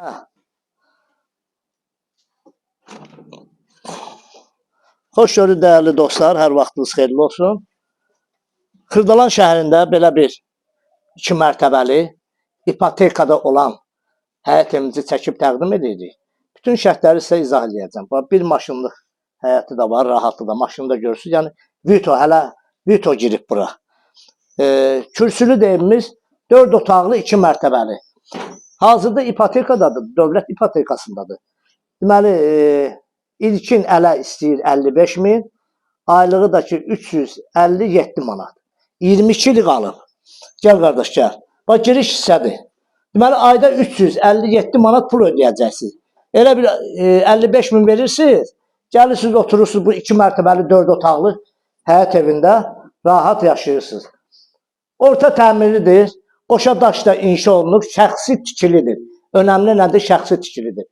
Hə. Xoş gördük dəyərli dostlar, hər vaxtınız xeyirli olsun. Xırdalan şəhərində belə bir 2 mərtəbəli ipotekada olan həyət evimizi çəkib təqdim edirik. Bütün şərtləri sizə izah edəcəm. Bax, bir maşınlıq həyəti də var, rahatlı da. Maşını da görürsünüz. Yəni Vito, hələ Vito girib bura. Kürsülü də evimiz 4 otaqlı 2 mərtəbəli. Hazırda ipotekadadır, dövlət ipotekasındadır. Deməli, ilkin ələ istəyir 55 min, aylığı da ki 357 manat. 22 il qalıb. Gəl qardaş, gəl. Bax, giriş hissədir. Deməli, ayda 357 manat pul ödəyəcəksiniz. Elə bir 55 min verirsiniz, gəlirsiniz, oturursunuz bu 2 mərtəbəli 4 otaqlı həyət evində rahat yaşayırsınız. Orta təmirlidir, qoşa daşda inşa olunub, şəxsi tikilidir. Önəmli nədir? Şəxsi tikilidir.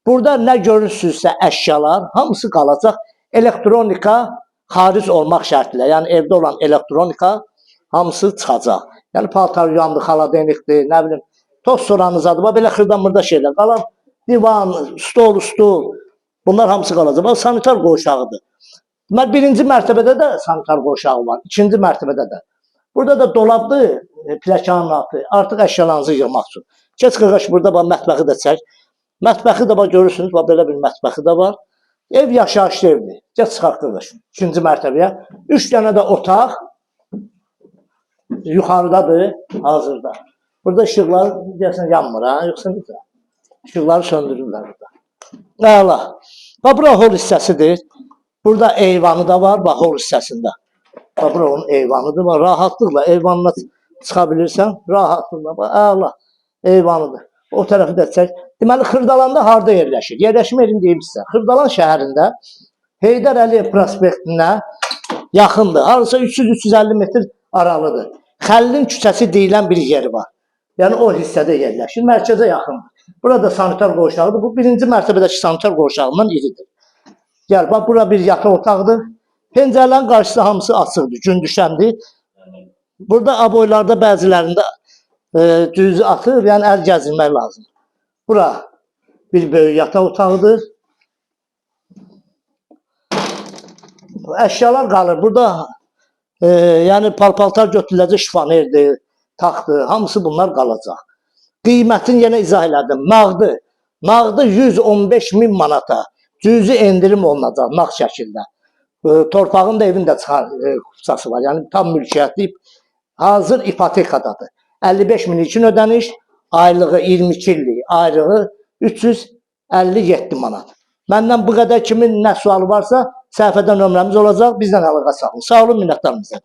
Burada nə görürsünüzsə əşyalar, hamısı qalacaq. Elektronika xaric olmaq şərtilə, yəni evdə olan elektronika hamısı çıxacaq. Yəni paltar yandı, xaladenikdir, nə bilim, toz soranızadır, belə xırda-mırda şeylər qalar. Divan, stol, bunlar hamısı qalacaq. Bax, sanitar qoğuşağıdır. Deməli, birinci mərtəbədə də sanitar qoğuşağı var, ikinci mərtəbədə də. Burada da dolabdır, pləkanın altı, artıq əşyalarınızı yığmaq üçün. Keç qırqaş, burada bax, mətbəxi də çək. Mətbəxi də bax, görürsünüz, bax, belə bir mətbəxi də var. Ev yaşayışlı evdir. Keç çıxaq qırqaş, ikinci mərtəbəyə. 3 dənə də otaq yuxarıdadır hazırda. Burada işıqlar deyəsən yanmır, ha? Yoxsa necə? İşıqları söndürürlər burada. Əla. Bax, bura hol hissəsidir. Burada eyvanı da var, bax, hol hissəsində. Bax, bura onun eyvanıdır. Bax, rahatlıqla eyvanına çıxa bilirsən. Rahatlıqla, bax, əla. Eyvanıdır. O tərəfi də çək. Deməli, Xırdalanda harada yerləşir? Yerləşmə yerini deyim sizə. Xırdalan şəhərində Heydər Əliyev prospektinə yaxındır. Harasa 300-350 metr aralıdır. Xəlilin küçəsi deyilən bir yeri var. Yəni o hissədə yerləşir. Mərkəzə yaxındır. Burada sanitar qoğuşağıdır. Bu birinci mərtəbədəki sanitar qoğuşağından iridir. Gəl, bax, bura bir yataq otaqdır. Pəncərələrin qarşısı hamısı açıqdır, gün düşəndir. Burada aboylarda bəzilərində düzü atır, yəni əl gəzirmək lazım. Bura bir böyük yataq otağıdır. Əşyalar qalır. Burada yəni paltar götürüləcək, şifanerdir, taxtdır, hamısı bunlar qalacaq. Qiymətini yenə izah elədim. Nağdı 115 min manata cüzi endirim olunacaq nağd şəkildə. Torpağın da evin də kupçası var. Yəni tam mülkiyyətli, hazır ipotekadadır. 55 min için ödəniş, aylığı 22 illik, aylığı 357 manat. Məndən bu qədər kimin nə sualı varsa səhifədə nömrəmiz olacaq, bizdən əlaqə saxlayın. Sağ olun, minnətdarım bizə.